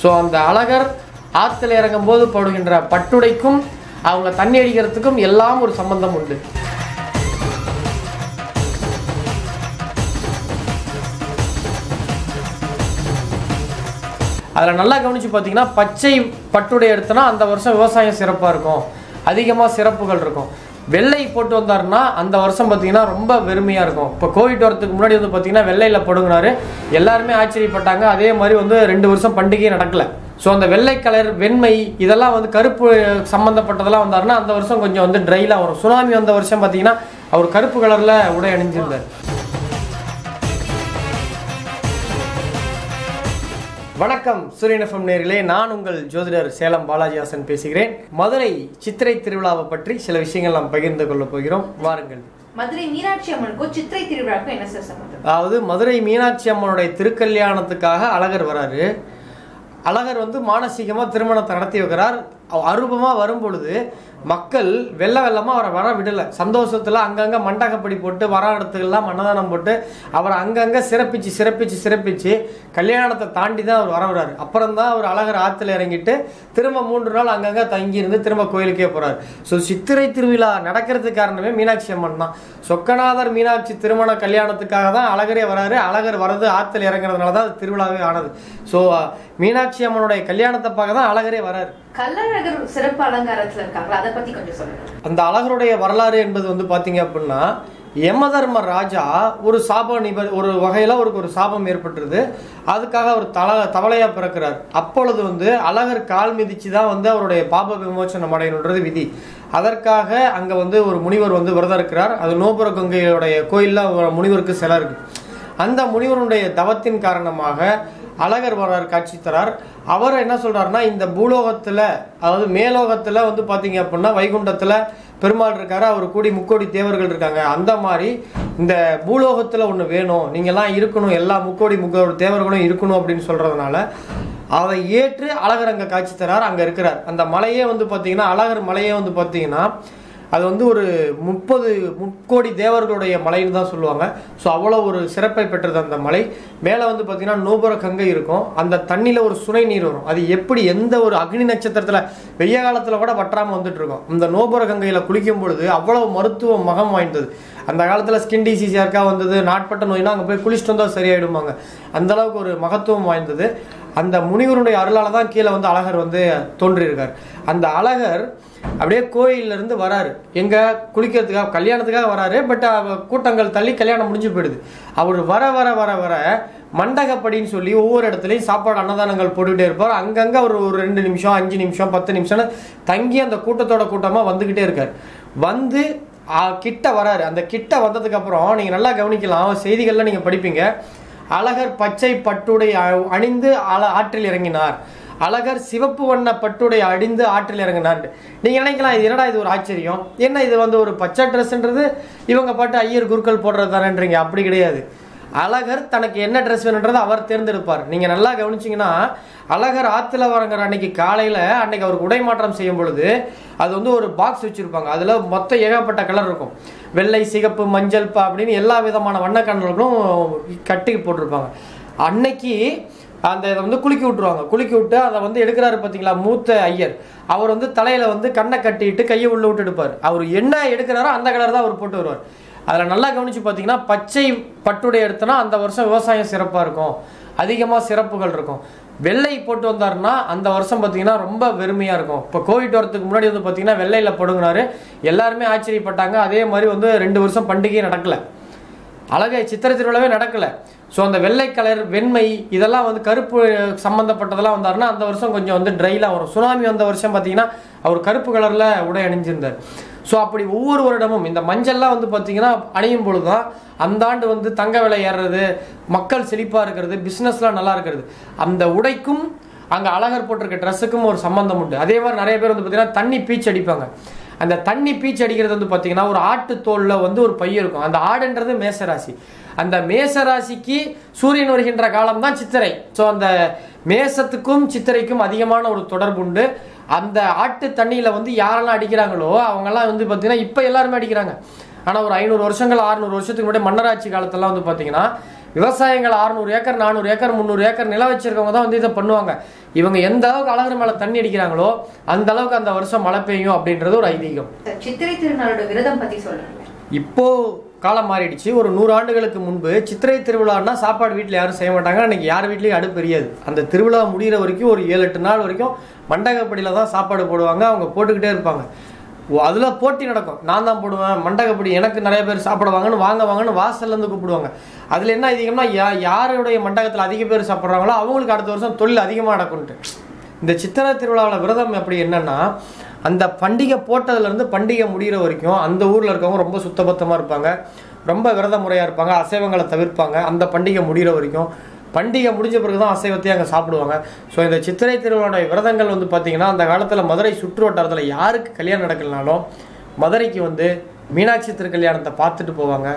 So அந்த அழகர் ஆற்றுல இறங்கும் போது போடுகின்ற பட்டுடைக்கும் அவங்க தண்ணி அடிக்கிறதுக்கும் எல்லாம் ஒரு சம்பந்தம் உண்டு. அதில் நல்லா கவனித்து பார்த்தீங்கன்னா பச்சை பட்டுடை எடுத்தனா அந்த வருஷம் விவசாயம் சிறப்பாக இருக்கும், அதிகமாக சிறப்புகள் இருக்கும். வெள்ளை போட்டு வந்தாருன்னா அந்த வருஷம் பார்த்தீங்கன்னா ரொம்ப வெறுமையாக இருக்கும். இப்போ கோவிட் வரத்துக்கு முன்னாடி வந்து பார்த்தீங்கன்னா வெள்ளையில் படுங்கினாரு, எல்லாருமே ஆச்சரியப்பட்டாங்க. அதே மாதிரி வந்து 2 வருஷம் பண்டிகையே நடக்கலை. ஸோ அந்த வெள்ளை கலர் வெண்மை இதெல்லாம் வந்து கருப்பு சம்மந்தப்பட்டதெல்லாம் வந்தாருன்னா அந்த வருஷம் கொஞ்சம் வந்து ட்ரைலாக வரும். சுனாமி வந்த வருஷம் பார்த்தீங்கன்னா அவர் கருப்பு கலரில் உடை அணிஞ்சிருந்தார். வணக்கம் சூரியன் எஃப்எம் நேயர்களே, நான் உங்கள் ஜோதிடர் சேலம் பாலாஜிஹாசன் பேசுகிறேன். மதுரை சித்திரை திருவிழாவை பற்றி சில விஷயங்கள் நாம் பகிர்ந்து கொள்ள போகிறோம், வாருங்கள். மதுரை மீனாட்சி அம்மனுக்கும் சித்திரை திருவிழாவுக்கும் என்ன சம்பந்தம்? அதாவது மதுரை மீனாட்சி அம்மனுடைய திருக்கல்யாணத்துக்காக அழகர் வராரு. அழகர் வந்து மானசீகமாக திருமணத்தை நடத்தி வைக்கிறார். அரூபமாக வரும் பொழுது மக்கள் வெள்ளமாக அவரை வர விடலை. சந்தோஷத்தில் அங்கங்கே மண்டகப்படி போட்டு வர இடத்துக்கெல்லாம் அன்னதானம் போட்டு அவரை அங்கங்கே சிறப்பிச்சு கல்யாணத்தை தாண்டி தான் அவர் வரவுறாரு. அப்புறம் தான் அவர் அழகர் ஆற்றுல இறங்கிட்டு திரும்ப 3 நாள் அங்கங்கே தங்கியிருந்து திரும்ப கோயிலுக்கே போகிறார். ஸோ சித்திரை திருவிழா நடக்கிறதுக்கு காரணமே மீனாட்சி அம்மன் தான். சொக்கநாதர் மீனாட்சி திருமண கல்யாணத்துக்காக தான் அழகரே வராரு. அழகர் வரது ஆற்றுல இறங்குறதுனால தான் திருவிழாவே ஆனது. ஸோ மீனாட்சி அம்மனுடைய கல்யாணத்தை பார்க்க தான் அழகரே வராரு. கள்ளழகர் சிறப்பு அலங்காரத்துல இருக்காங்களா, அதை பத்தி கொஞ்சம் சொல்லுங்க. அந்த அழகருடைய வரலாறு என்பது வந்து பாத்தீங்க அப்படின்னா, யமதர்ம ராஜா ஒரு ஒரு வகையில அவருக்கு ஒரு சாபம் ஏற்பட்டுருது. அதுக்காக அவர் தவளையா பிறக்கிறார். அப்பொழுது வந்து அழகர் கால் மிதிச்சு தான் வந்து அவருடைய பாப விமோச்சனம் அடையணுன்றது விதி. அதற்காக அங்க வந்து ஒரு முனிவர் வந்து விரதம் இருக்கிறார். அது நோபுர கங்கையுடைய கோயில்ல முனிவருக்கு சிலை இருக்கு. அந்த முனிவருடைய தவத்தின் காரணமாக அழகர் வரார், காட்சி தரார். அவர் என்ன சொல்றாருன்னா, இந்த பூலோகத்துல அதாவது மேலோகத்துல வந்து பாத்தீங்க அப்படின்னா வைகுண்டத்துல பெருமாள் இருக்காரு, அவர் கூடி முக்கோடி தேவர்கள் இருக்காங்க. அந்த மாதிரி இந்த பூலோகத்துல ஒண்ணு வேணும், நீங்கெல்லாம் இருக்கணும், எல்லா முக்கோடி தேவர்களும் இருக்கணும் அப்படின்னு சொல்றதுனால அதை ஏற்று அழகர் அங்க காட்சி தரார். அங்க இருக்கிறார். அந்த மலையே வந்து பாத்தீங்கன்னா அழகர் மலையே வந்து பாத்தீங்கன்னா அது வந்து ஒரு 30 முக்கோடி தேவர்களுடைய மலைன்னு தான் சொல்லுவாங்க. ஸோ அவ்வளோ ஒரு சிறப்பை பெற்றது அந்த மலை. மேலே வந்து பார்த்தீங்கன்னா நோபுர கங்கை இருக்கும். அந்த தண்ணியில் ஒரு சுனை நீர் வரும். அது எப்படி எந்த ஒரு அக்னி நட்சத்திரத்தில் வெய்ய காலத்தில் கூட வற்றாமல் வந்துட்டு இருக்கும். அந்த நோபுர கங்கையில் குளிக்கும் பொழுது அவ்வளோ மருத்துவ மகம் வாய்ந்தது. அந்த காலத்தில் ஸ்கின் டிசீஸ் யாருக்கா வந்தது, நாட்பட்ட நோய்னா அங்கே போய் குளிச்சுட்டு வந்தால் சரியாயிடுவாங்க. அந்த அளவுக்கு ஒரு மகத்துவம் வாய்ந்தது. அந்த முனிவருடைய அருளால் தான் கீழே வந்து அழகர் வந்து தோன்றியிருக்கார். அந்த அழகர் அப்படியே கோயிலிருந்து வராரு. எங்க குளிக்கிறதுக்காக கல்யாணத்துக்காக வராரு. பட் கூட்டங்கள் தள்ளி கல்யாணம் முடிஞ்சு போயிடுது. அவர் வர வர வர வர மண்டகப்படின்னு சொல்லி ஒவ்வொரு இடத்துலையும் சாப்பாடு அன்னதானங்கள் போட்டுக்கிட்டே இருப்பார். அங்கங்கே அவர் ஒரு 2 நிமிஷம் 5 நிமிஷம் 10 நிமிஷம்னு தங்கி அந்த கூட்டத்தோட கூட்டமாக வந்துக்கிட்டே இருக்கார். வந்து கிட்ட வராரு. அந்த கிட்ட வந்ததுக்கு அப்புறம் நீங்க நல்லா கவனிக்கலாம், செய்திகள்ல நீங்க படிப்பீங்க. அழகர் பச்சை பட்டுடை அணிந்து ஆற்றில் இறங்கினார், அழகர் சிவப்பு வண்ண பட்டுடை அடிந்து ஆற்றில் இறங்கினார். நீங்க நினைக்கலாம், இது என்னடா இது ஒரு ஆச்சரியம், என்ன இது வந்து ஒரு பச்சை ட்ரெஸ்ன்றது இவங்க பாட்டு ஐயர் குருக்கள் போடுறது தானேன்றீங்க. அப்படி கிடையாது. அழகர் தனக்கு என்ன ட்ரெஸ் வேணுன்றதை அவர் தேர்ந்தெடுப்பார். நீங்க நல்லா கவனிச்சிங்கன்னா, அழகர் ஆற்றுல வரங்கிற அன்னைக்கு காலையில அன்னைக்கு அவருக்கு உடை மாற்றம் செய்யும் பொழுது அது வந்து ஒரு பாக்ஸ் வச்சிருப்பாங்க. அதுல மொத்தம் ஏகப்பட்ட கலர் இருக்கும். வெள்ளை, சிகப்பு, மஞ்சள் அப்படின்னு எல்லா விதமான வண்ணக்கண்களும் கட்டி போட்டிருப்பாங்க. அன்னைக்கு அந்த இதை வந்து குலுக்கி விட்டுருவாங்க. குலுக்கி விட்டு அதை வந்து எடுக்கிறாரு பார்த்தீங்களா மூத்த ஐயர், அவர் வந்து தலையில வந்து கண்ணை கட்டிட்டு கையை உள்ள விட்டு எடுப்பார். அவர் என்ன எடுக்கிறாரோ அந்த கலர் தான் அவர் போட்டு வருவார். அதில் நல்லா கவனிச்சு பார்த்தீங்கன்னா பச்சை பட்டுடை எடுத்தனா அந்த வருஷம் விவசாயம் சிறப்பாக இருக்கும், அதிகமாக சிறப்புகள் இருக்கும். வெள்ளை போட்டு வந்தாருன்னா அந்த வருஷம் பார்த்தீங்கன்னா ரொம்ப வெறுமையாக இருக்கும். இப்போ கோவிட் வரத்துக்கு முன்னாடி வந்து பார்த்தீங்கன்னா வெள்ளையில் படுங்கினாரு, எல்லாருமே ஆச்சரியப்பட்டாங்க. அதே மாதிரி வந்து 2 வருஷம் பண்டிகையே நடக்கலை, அழகை சித்திரை திருவிழாவே நடக்கலை. ஸோ அந்த வெள்ளை கலர் வெண்மை இதெல்லாம் வந்து கருப்பு சம்மந்தப்பட்டதெல்லாம் வந்தாருன்னா அந்த வருஷம் கொஞ்சம் வந்து ட்ரைலாக வரும். சுனாமி வந்த வருஷம் பார்த்தீங்கன்னா அவர் கருப்பு கலரில் உடை அணிஞ்சிருந்தார். ஸோ அப்படி ஒவ்வொரு வருடமும் இந்த மஞ்சள்லாம் வந்து பார்த்தீங்கன்னா அணியும் பொழுது தான் அந்த ஆண்டு வந்து தங்க விலை ஏறுறது, மக்கள் செழிப்பாக இருக்கிறது, பிஸ்னஸ்லாம் நல்லா இருக்கிறது. அந்த உடைக்கும் அங்கே அழகர் போட்டிருக்க ட்ரெஸ்ஸுக்கும் ஒரு சம்பந்தம் உண்டு. அதே மாதிரி நிறைய பேர் வந்து பார்த்தீங்கன்னா தண்ணி பீச்சு அடிப்பாங்க. அந்த தண்ணி பீச்சு அடிக்கிறது வந்து பார்த்தீங்கன்னா ஒரு ஆட்டு தோலில் வந்து ஒரு பைய இருக்கும். அந்த ஆடுன்றது மேசராசி. அந்த மேசராசிக்கு சூரியன் வருகின்ற காலம் தான் சித்திரை. ஸோ அந்த மேசத்துக்கும் சித்திரைக்கும் அதிகமான ஒரு தொடர்பு உண்டு. அந்த ஆட்டு தண்ணியில் வந்து யாரெல்லாம் அடிக்கிறாங்களோ அவங்கெல்லாம் வந்து பார்த்தீங்கன்னா இப்போ எல்லாருமே அடிக்கிறாங்க. ஆனால் ஒரு 500 வருஷங்கள் 600 வருஷத்துக்கு முன்னாடி மன்னராட்சி காலத்தெல்லாம் வந்து பார்த்தீங்கன்னா விவசாயங்கள் 600 ஏக்கர் 400 ஏக்கர் 300 ஏக்கர் நிலம் வச்சிருக்கவங்க தான் வந்து இதை பண்ணுவாங்க. இவங்க எந்த அளவுக்கு அழகர் மேல தண்ணி அடிக்கிறாங்களோ அந்த அளவுக்கு அந்த வருஷம் மழை பெய்யும் அப்படின்றது ஒரு ஐதீகம். சித்திரை திருநாளோட விரதம் பத்தி சொல்லுங்க. இப்போ காலம் மாறிடுச்சு. ஒரு 100 ஆண்டுகளுக்கு முன்பு சித்திரை திருவிழான்னா சாப்பாடு வீட்டில் யாரும் செய்ய மாட்டாங்க. அன்னைக்கு யார் வீட்லேயும் அடுப்பு எரியாது. அந்த திருவிழா முடிகிற வரைக்கும் ஒரு 7-8 நாள் வரைக்கும் மண்டகப்படியில் தான் சாப்பாடு போடுவாங்க. அவங்க போட்டுக்கிட்டே இருப்பாங்க. அதில் போட்டி நடக்கும். நான் தான் போடுவேன் மண்டகப்படி, எனக்கு நிறைய பேர் சாப்பிடுவாங்கன்னு வாங்கன்னு வாசல்லேருந்து கூப்பிடுவாங்க. அதில் என்ன அதிகம்னா யாருடைய மண்டகத்தில் அதிக பேர் சாப்பிட்றாங்களோ அவங்களுக்கு அடுத்த வருஷம் தொழில் அதிகமாக நடக்கும்ட்டு. இந்த சித்திரை திருவிழாவில் விரதம் எப்படி என்னன்னா, அந்த பண்டிகை போட்டதுலேருந்து பண்டிகை முடிகிற வரைக்கும் அந்த ஊரில் இருக்கவங்க ரொம்ப சுத்தபத்தமாக இருப்பாங்க, ரொம்ப விரத முறையாக இருப்பாங்க, அசைவங்களை தவிர்ப்பாங்க. அந்த பண்டிகை முடிகிற வரைக்கும், பண்டிகை முடிஞ்ச பிறகு தான் அசைவத்தையும் அங்கே சாப்பிடுவாங்க. ஸோ இந்த சித்திரை திருவிழாவுடைய விரதங்கள் வந்து பார்த்திங்கன்னா, அந்த காலத்தில் மதுரை சுற்று வட்டாரத்தில் யாருக்கு கல்யாணம் நடக்கலனாலும் மதுரைக்கு வந்து மீனாட்சி திருக்கல்யாணத்தை பார்த்துட்டு போவாங்க.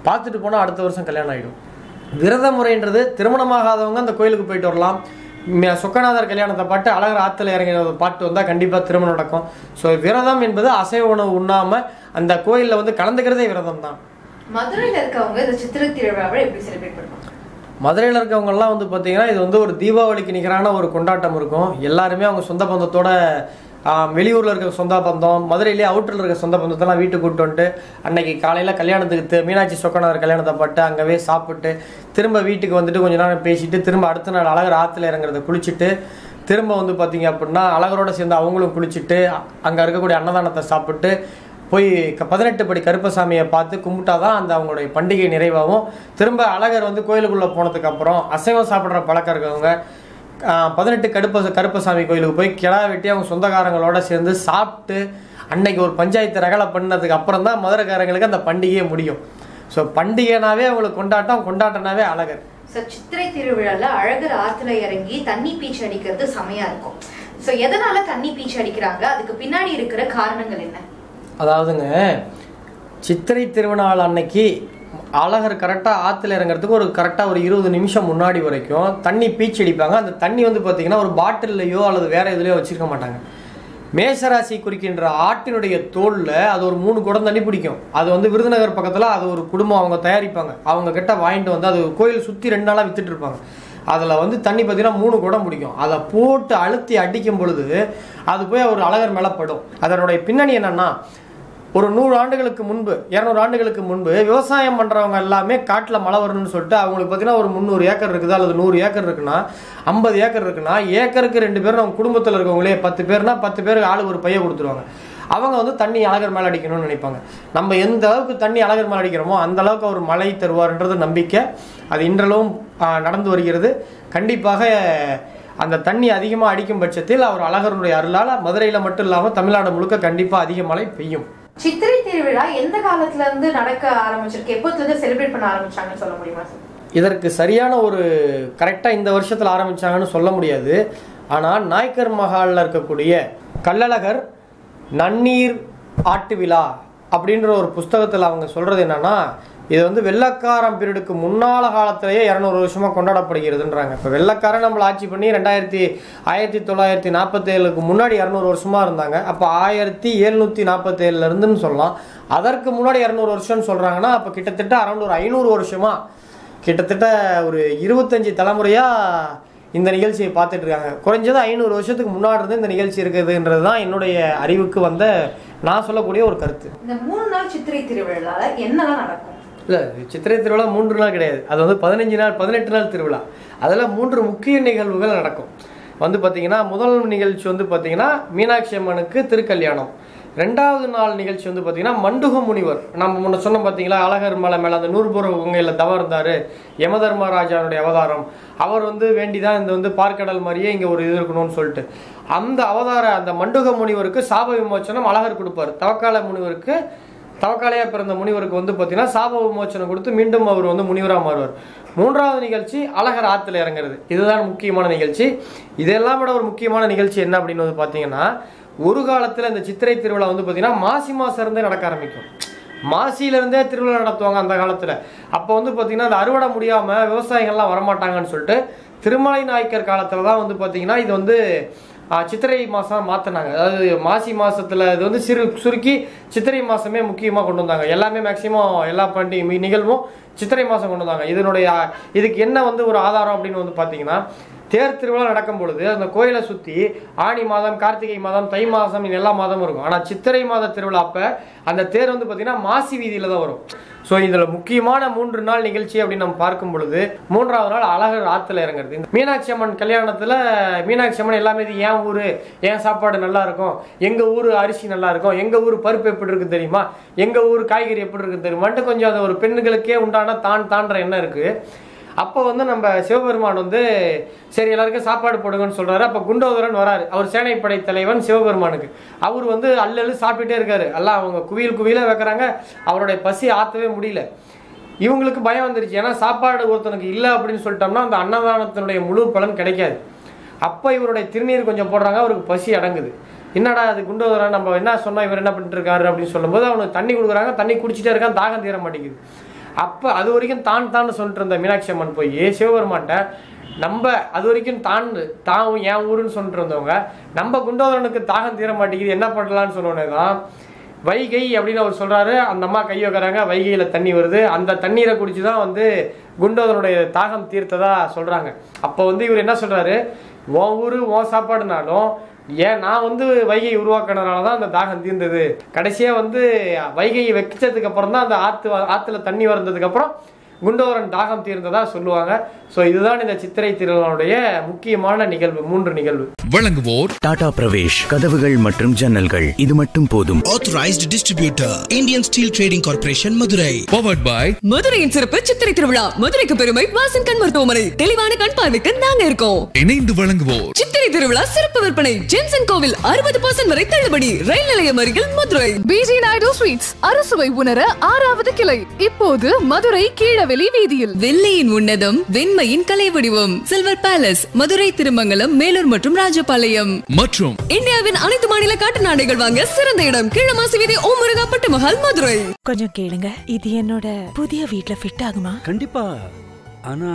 பார்த்துட்டு போனால் அடுத்த வருஷம் கல்யாணம் ஆகிடும். விரத முறைன்றது திருமணமாகாதவங்க அந்த கோயிலுக்கு போயிட்டு வரலாம். சொக்கநாதர் கல்யாணத்தை பாட்டு அழகர் ஆற்றுல இறங்கிற பாட்டு வந்தால் கண்டிப்பாக திருமணம் நடக்கும். ஸோ விரதம் என்பது அசைவ உணவு உண்ணாமல் அந்த கோயிலில் வந்து கலந்துக்கிறதே விரதம் தான். மதுரையில் இருக்கவங்க இந்த சித்திரை திருவிழாவை எப்படி செலிப்ரேட் பண்ணுவாங்க? மதுரையில் இருக்கவங்கெல்லாம் வந்து பார்த்தீங்கன்னா இது வந்து ஒரு தீபாவளிக்கு நிகரான ஒரு கொண்டாட்டம் இருக்கும். எல்லாருமே அவங்க சொந்த பந்தத்தோட வெளியூரில் இருக்க சொந்த பந்தம், மதுரையிலேயே அவுட்டரில் இருக்க சொந்த பந்தத்தெல்லாம் வீட்டுக்கு கூப்பிட்டு வந்துட்டு அன்னைக்கு காலையில் கல்யாணத்துக்கு மீனாட்சி சொக்கநாதர் கல்யாணத்தை பட்டு அங்கேவே சாப்பிட்டு திரும்ப வீட்டுக்கு வந்துட்டு கொஞ்ச நேரம் பேசிட்டு திரும்ப அடுத்த நாள் அழகர் ஆற்றுல இறங்குறத குளிச்சுட்டு திரும்ப வந்து பார்த்தீங்க அப்படின்னா அழகரோட சேர்ந்து அவங்களும் குளிச்சுட்டு அங்கே இருக்கக்கூடிய அன்னதானத்தை சாப்பிட்டு போய் 18 படி கருப்பசாமியை பார்த்து கும்பிட்டாதான் அந்த அவங்களுடைய பண்டிகை நிறைவாகும். திரும்ப அழகர் வந்து கோயிலுக்குள்ளே போனதுக்கு அப்புறம் அசைவம் சாப்பிட்ற பழக்கம் இருக்கவங்க 18 கருப்பசாமி கோயிலுக்கு போய் கிடா வெட்டி அவங்க சொந்தக்காரங்களோட சேர்ந்து சாப்பிட்டு அன்னைக்கு ஒரு பஞ்சாயத்து ரகலை பண்ணதுக்கு அப்புறம் தான் மதுரைக்காரங்களுக்கு அந்த பண்டிகையே முடியும். ஸோ பண்டிகைனாவே அவங்களுக்கு கொண்டாட்டனாவே அழகர். சித்திரை திருவிழால அழகர் ஆத்துல இறங்கி தண்ணி பீச்சு அடிக்கிறது செமையா இருக்கும். ஸோ எதனால தண்ணி பீச்சு அடிக்கிறாங்க, அதுக்கு பின்னாடி இருக்கிற காரணங்கள் என்ன? அதாவதுங்க, சித்திரை திருவிழாவில் அன்னைக்கு அழகர் கரெக்டாக ஆற்றுல இறங்குறதுக்கு ஒரு கரெக்டாக ஒரு 20 நிமிஷம் முன்னாடி வரைக்கும் தண்ணி பீச்சு அடிப்பாங்க. அந்த தண்ணி வந்து பார்த்திங்கன்னா ஒரு பாட்டில்லையோ அல்லது வேறு எதுலையோ வச்சுருக்க மாட்டாங்க. மேசராசி குறிக்கின்ற ஆட்டினுடைய தோலில் அது ஒரு 3 குடம் தண்ணி பிடிக்கும். அது வந்து விருதுநகர் பக்கத்தில் அது ஒரு குடும்பம் அவங்க தயாரிப்பாங்க. அவங்க கிட்ட வாங்கிட்டு வந்து அது கோயில் சுற்றி 2 நாளாக வித்துட்டு இருப்பாங்க. அதில் வந்து தண்ணி பார்த்தீங்கன்னா 3 குடம் பிடிக்கும். அதை போட்டு அழுத்தி அடிக்கும் பொழுது அது போய் ஒரு அழகர் மேலே படும். அதனுடைய பின்னணி என்னன்னா, ஒரு 100 ஆண்டுகளுக்கு முன்பு 200 ஆண்டுகளுக்கு முன்பு விவசாயம் பண்ணுறவங்க எல்லாமே காட்டில் மழை வரணும்னு சொல்லிட்டு அவங்களுக்கு பார்த்தீங்கன்னா ஒரு 300 ஏக்கர் இருக்குது அல்லது 100 ஏக்கர் இருக்குன்னா 50 ஏக்கர் இருக்குன்னா ஏக்கருக்கு 2 பேர் அவங்க குடும்பத்தில் இருக்கவங்களே 10 பேர்னா 10 பேருக்கு ஆளுக்கு ஒரு பையை கொடுத்துருவாங்க. அவங்க வந்து தண்ணி அழகர் மேலே அடிக்கணும்னு நினைப்பாங்க. நம்ம எந்த அளவுக்கு தண்ணி அழகர் மேலே அடிக்கிறோமோ அந்த அளவுக்கு அவர் மழை தருவார்ன்றது நம்பிக்கை. அது இன்றளவும் நடந்து வருகிறது. கண்டிப்பாக அந்த தண்ணி அதிகமாக அடிக்கும் பட்சத்தில் அவர் அழகருடைய அருளால் மதுரையில் மட்டும் இல்லாமல் தமிழ்நாடு முழுக்க கண்டிப்பாக அதிக மழை பெய்யும். சித்திரை திருவிழா எந்த காலத்துல இருந்து நடக்க ஆரம்பிச்சிருக்கு, எப்போதுல இருந்து செலிப்ரேட் பண்ண ஆரம்பிச்சாங்கன்னு சொல்ல முடியுமா சார்? இதற்கு சரியான ஒரு கரெக்டாக இந்த வருஷத்தில் ஆரம்பிச்சாங்கன்னு சொல்ல முடியாது. ஆனால் நாயக்கர் மஹாலில் இருக்கக்கூடிய கள்ளழகர் நன்னீர் ஆட்டு விழா அப்படின்ற ஒரு புஸ்தகத்தில் அவங்க சொல்கிறது என்னன்னா, இது வந்து வெள்ளக்காரன் பீரியடுக்கு முன்னால காலத்திலேயே 200 வருஷமாக கொண்டாடப்படுகிறதுன்றாங்க. இப்போ வெள்ளக்காரன் நம்மளை ஆட்சி பண்ணி 1947க்கு முன்னாடி 200 வருஷமாக இருந்தாங்க. அப்போ 1747 சொல்லலாம். அதற்கு முன்னாடி 200 வருஷம்னு சொல்கிறாங்கன்னா அப்போ கிட்டத்தட்ட அரௌண்ட் ஒரு 500 வருஷமாக கிட்டத்தட்ட ஒரு 25 தலைமுறையாக இந்த நிகழ்ச்சியை பார்த்துட்டு இருக்காங்க. குறைஞ்சது 500 வருஷத்துக்கு முன்னாடி இருந்து இந்த நிகழ்ச்சி இருக்குதுன்றது தான் என்னுடைய அறிவுக்கு வந்த நான் சொல்லக்கூடிய ஒரு கருத்து. இந்த 3 நாள் சித்திரை திருவிழால என்னெல்லாம் நடக்கும்? இல்லை, சித்திரை திருவிழா 3 நாள் கிடையாது. அது வந்து 15 நாள் 18 நாள் திருவிழா. அதில் 3 முக்கிய நிகழ்வுகள் நடக்கும். வந்து பார்த்தீங்கன்னா முதல் நிகழ்ச்சி வந்து பார்த்தீங்கன்னா மீனாட்சி அம்மனுக்கு திருக்கல்யாணம். 2வது நாள் நிகழ்ச்சி வந்து பார்த்தீங்கன்னா மண்டுக முனிவர். நம்ம முன்ன சொன்னோம் பார்த்தீங்களா, அழகர் மலை மேலே அந்த 100 புற குங்கையில் தவம் இருந்தார், யமதர்மராஜாவுடைய அவதாரம். அவர் வந்து வேண்டிதான் இந்த வந்து பார்க்கடல் மாதிரியே இங்கே ஒரு இது இருக்கணும்னு சொல்லிட்டு அந்த அந்த மண்டுக முனிவருக்கு சாப விமோச்சனம் அழகர் கொடுப்பார். தவக்காலையாக பிறந்த முனிவருக்கு வந்து பார்த்தீங்கன்னா சாப விமோச்சனம் கொடுத்து மீண்டும் அவர் வந்து முனிவராக மாறுவார். 3வது நிகழ்ச்சி அழகர் ஆற்றுல இறங்குறது. இதுதான் முக்கியமான நிகழ்ச்சி. இதெல்லாம் விட ஒரு முக்கியமான நிகழ்ச்சி என்ன அப்படின்னு வந்து பார்த்தீங்கன்னா, ஒரு காலத்தில் இந்த சித்திரை திருவிழா வந்து பார்த்தீங்கன்னா மாசி மாதம் இருந்தே நடக்க ஆரம்பிக்கும். மாசியிலிருந்தே திருவிழா நடத்துவாங்க அந்த காலத்தில். அப்போ வந்து பார்த்தீங்கன்னா அது அறுவடை முடியாமல் விவசாயிகள்லாம் வரமாட்டாங்கன்னு சொல்லிட்டு திருமலை நாயக்கர் காலத்தில் தான் வந்து பார்த்தீங்கன்னா இது வந்து சித்திரை மாதம் மாற்றினாங்க. அதாவது மாசி மாதத்தில் இது வந்து சுருக்கி சித்திரை மாதமே முக்கியமாக கொண்டு வந்தாங்க. எல்லாமே மேக்சிமம் எல்லா நிகழ்வும் சித்திரை மாதம் கொண்டு வந்தாங்க. இதுக்கு என்ன வந்து ஒரு ஆதாரம் அப்படின்னு வந்து பார்த்தீங்கன்னா, தேர் திருவிழா நடக்கும் பொழுது அந்த கோயிலை சுற்றி ஆனி மாதம், கார்த்திகை மாதம், தை மாதம், எல்லா மாதமும் இருக்கும். ஆனால் சித்திரை மாத திருவிழா அப்போ அந்த தேர் வந்து பார்த்தீங்கன்னா மாசி வீதியில் தான் வரும். ஸோ இதில் முக்கியமான 3 நாள் நிகழ்ச்சி அப்படின்னு நம்ம பார்க்கும் பொழுது 3ஆவது நாள் அழகர் ஆற்றுல இறங்குறது. மீனாட்சி அம்மன் கல்யாணத்தில் மீனாட்சி அம்மன் எல்லாமே என் ஊர், என் சாப்பாடு நல்லா இருக்கும், எங்கள் ஊர் அரிசி நல்லா இருக்கும், எங்கள் ஊர் பருப்பு எப்படி இருக்குது தெரியுமா, எங்கள் ஊர் காய்கறி எப்படி இருக்குது தெரியுமான்ட்டு கொஞ்சம் அது ஒரு பெண்களுக்கே உண்டான தான்ற எண்ணம் இருக்குது. அப்போ வந்து நம்ம சிவபெருமான் வந்து சரி எல்லாருக்கும் சாப்பாடு போடுங்கன்னு சொல்றாரு. அப்போ குண்டோதரன் வராரு, அவர் சேனைப்படை தலைவன் சிவபெருமானுக்கு. அவர் வந்து அல்லு சாப்பிட்டுட்டே இருக்காரு. எல்லாம் அவங்க குவியல வைக்கிறாங்க. அவருடைய பசி ஆற்றவே முடியல. இவங்களுக்கு பயம் வந்துருச்சு. ஏன்னா சாப்பாடு ஒருத்தனுக்கு இல்லை அப்படின்னு சொல்லிட்டோம்னா அந்த அன்னதானத்தினுடைய முழு பலன் கிடைக்காது. அப்போ இவருடைய திருநீர் கொஞ்சம் போடுறாங்க, அவருக்கு பசி அடங்குது. என்னடா அது குண்டோதரன் நம்ம என்ன சொன்னா இவர் என்ன பண்ணிட்டு இருக்காரு அப்படின்னு சொல்லும்போது அவனுக்கு தண்ணி கொடுக்குறாங்க. தண்ணி குடிச்சிட்டே இருக்கான், தாகம் தீர மாட்டேங்குது. அப்போ அது வரைக்கும் தான் சொல்லிட்டு இருந்த மீனாட்சி அம்மன் போய் சிவபெருமான்ட்ட நம்ம அது வரைக்கும் தான் என் ஊருன்னு சொல்லிட்டு இருந்தவங்க நம்ம குண்டோதரனுக்கு தாகம் தீர மாட்டேங்குது, என்ன பண்ணலான்னு சொன்னோன்னே தான் வைகை அப்படின்னு அவர் சொல்றாரு. அந்த அம்மா கை வைக்கிறாங்க, வைகையில தண்ணி வருது. அந்த தண்ணீரை குடிச்சு தான் வந்து குண்டோதரனுடைய தாகம் தீர்த்ததா சொல்றாங்க. அப்போ வந்து இவர் என்ன சொல்றாரு, உன் ஊரு உன் சாப்பாடுனாலும் ஏன் நான் வந்து வைகையை உருவாக்குனதுனால தான் அந்த தாகம் தீர்ந்தது. கடைசியா வந்து வைகையை வச்சதுக்கு அப்புறம் தான் அந்த ஆத்துல தண்ணி வந்ததுக்கு அப்புறம் குண்டோதரன் தாகம் தீர்ந்ததா சொல்லுவாங்க. சோ இதுதான் இந்த சித்திரை திருவிழாவுடைய முக்கியமான நிகழ்வு, 3 நிகழ்வு. வழங்குவோர் டாடா பிரவேஷ் கதவுகள் மற்றும் ஜன்னல்கள், இது மட்டும் போதும். Authorized distributor Indian Steel Trading Corporation, Madurai. Powered by மதுரையின் சிறப்பு சித்திரை திருவிழா, மதுரைக்கு பெருமை வாசன் கண் மருத்துவமனை, தெளிவான கண் பார்வைக்கு நாங்க இருக்கோம். இணைந்து வழங்குவோர் சித்திரை திருவிழா சிறப்பு விற்பனை, ஜென்சன் கோவில் 60% வரை தள்ளுபடி, ரயில் நிலையம் அருகில் மதுரை. பிஜி நாயுடு ஸ்வீட்ஸ் அறுசுவை உணர 6வது கிளை இப்போது மதுரை கீழவெளி வீதியில். வெள்ளையின் உன்னதம், வெண்மையின் கலை வடிவம், சில்வர் பேலஸ், மதுரை, திருமங்கலம், மேலூர் மற்றும் ராஜபாளையம். மற்றும் இந்தியாவின் அனைத்து மாநில காட்டு நாடைகள் வாங்க சிறந்த இடம் கீழமாசி வீதி, ஓம் முருகா பட்டு மஹால், மதுரை. கொஞ்சம் கேளுங்க, இது என்னோட புதிய வீட்ல ஃபிட் ஆகுமா? கண்டிப்பா. ஆனா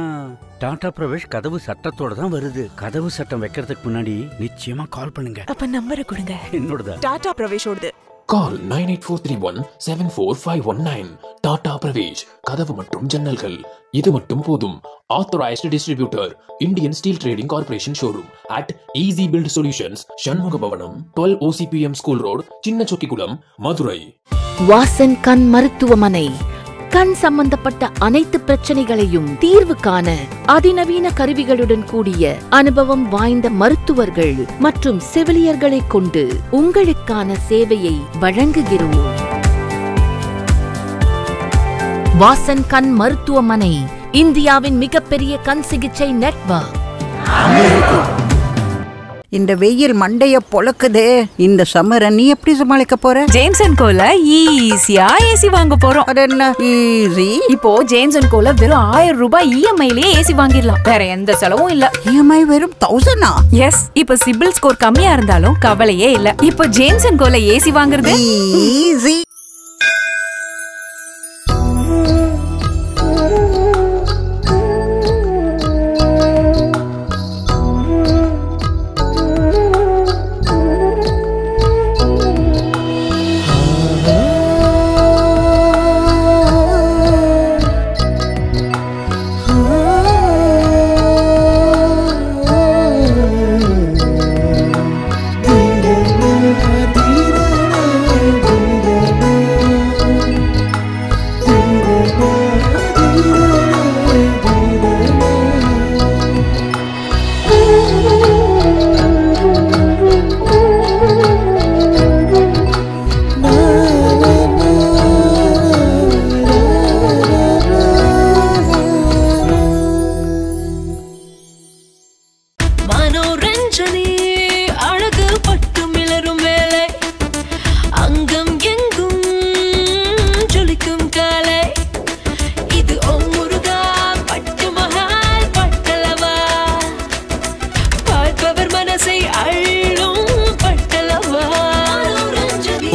டாடா பிரவேஷ் கதவு சட்டத்தோட தான் வருது. கதவு சட்டம் வைக்கிறதுக்கு முன்னாடி நிச்சயமா கால் பண்ணுங்க. அப்ப நம்பரை கொடுங்க. என்னோட டாடா பிரவேஷோடது. கால் 9843174519. டாடா பிரவேஷ் கதவு மற்றும் ஜன்னல்கள், இது மட்டும் போதும். Authorized distributor Indian Steel Trading Corporation showroom at Easy Build Solutions, Shanmuga Bhavanam, 12 OCPM School Road, Chinnachokkikulam, Madurai. Vasan கண் மருத்துவமனை கண் சம்பந்தப்பட்ட அனைத்து பிரச்சனைகளையும் தீர்வு காண அதிநவீன கருவிகளுடன் கூடிய அனுபவம் வாய்ந்த மருத்துவர்கள் மற்றும் செவிலியர்களை கொண்டு உங்களுக்கான சேவையை வழங்குகிறோம். வாசன் கண் மருத்துவமனை இந்தியாவின் மிகப்பெரிய கண் சிகிச்சை நெட்வொர்க். இந்த வெயில் மண்டைய பொளக்குதே. இந்த சம்மரை நீ எப்படி சமாளிக்க போற? ஜேம்ஸ் அண்ட் கோல ஈஸியா ஏசி வாங்க போறோம். அது என்ன ஈஸி? இப்போ ஜேம்ஸ் அண்ட் கோல வெறும் 1000 ரூபாய் இஎம்ஐலயே ஏசி வாங்கிடலாம். வேற எந்த செலவும் இல்ல. இஎம்ஐ வெறும் 1000? எஸ், இப்போ சிபில் ஸ்கோர் கம்மியா இருந்தாலும் கவலையே இல்ல. இப்போ ஜேம்ஸ் அண்ட் கோல ஏசி வாங்குறது ஈஸி.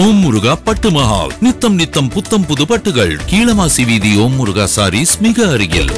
ஓம் முருகா பட்டு மஹால், நித்தம் நித்தம் புத்தம் புது பட்டுகள், கீழமாசி வீதி, ஓம் முருகா சாரீஸ் மிக அருகில்.